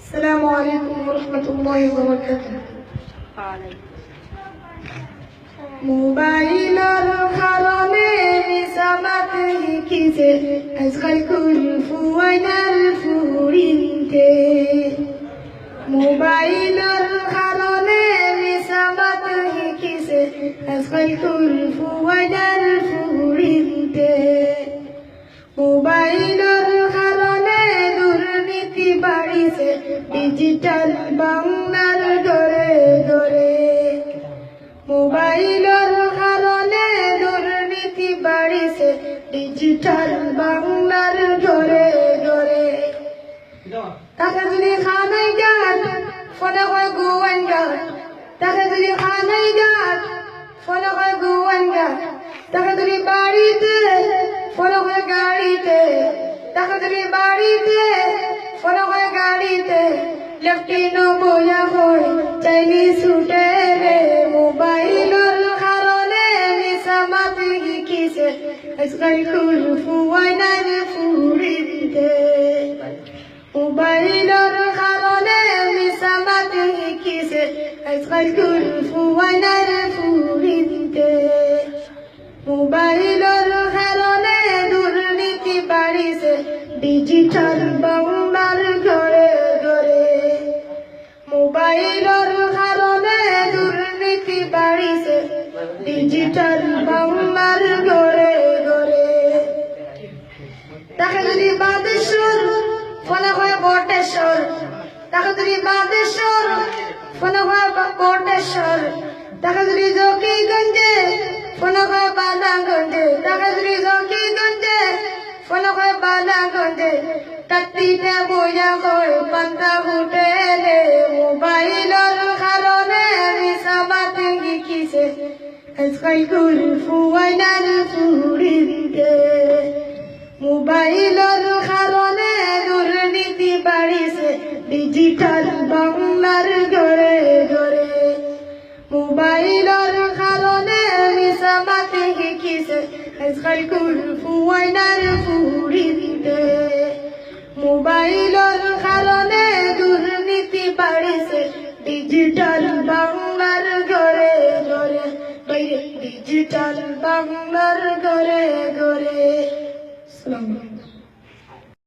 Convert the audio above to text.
السلام عليكم ورحمة الله وبركاته. মোবাইলের কারণে নিসামাত হিকিছে আজকাল কুলফুয়াইনাল ফুরিনতে মোবাইলের কারণে নিসামাত হিকিছে আজকাল কুলফুয়াইনাল ফুরিনতে মোবাইলের কারণে দুর্নীতি বাড়িছে ডিজিটাল বাংলার ঘরে ঘরে মোবাইলের কারণে দুর্নীতি বাড়িছে ডিজিটাল বাংলার ঘরে ঘরে তাকে যদি খানাই যান ফোনে হয় গুয়ান গান তাকে যদি খানাই যান ফোনে হয় গুয়ান গান তাকে যদি বাড়িতে ফোনে হয় গাড়িতে তাকে যদি বাড়িতে ফোনে হয় গাড়িতে লেফটিনো বইয়া হয় চাইনিজ ছুটে রে মোবাইলের কারণে নিসামাত হিকিছে আজকাল কুলফুয়াইনাল ফুরিনতে মোবাইলের কারণে নিসামাত হিকিছে আজকাল কুলফুয়াইনাল ফুরিনতে মোবাইলের কারণে দুর্নীতি বাড়িছে ডিজিটাল বাংলার ঘরে ঘরে মোবাইলের কারণে দুর্নীতি বাড়িছে ডিজিটাল বাংলার ঘরে ঘরে তাকে যদি বাদেশ্বর ফলে হয় বটেশ্বর তাকে যদি বাদেশ্বর ফলে হয় বটেশ্বর তাকে যদি জকিগঞ্জে ফলে হয় বালাগঞ্জে তাকে যদি জকিগঞ্জে ফলে হয় বালাগঞ্জে কাটিতে বইয়া হয় পান্তা ফুটে রে মোবাইলের কারণে নিসামাত হিকিছে আজকাল কুলফুয়াইনাল ফুরিনতে মোবাইলের কারণে দুর্নীতি বাড়িছে ডিজিটাল বাংলার ঘরে ঘরে মোবাইলের কারণে নিসামাত হিকিছে আজকাল কুলফুয়াইনাল ফুরিনতে মোবাইলের কারণে দুর্নীতি বাড়িছে ডিজিটাল বাংলার ঘরে ঘরে ডিজিটাল বাংলার ঘরে ঘরে।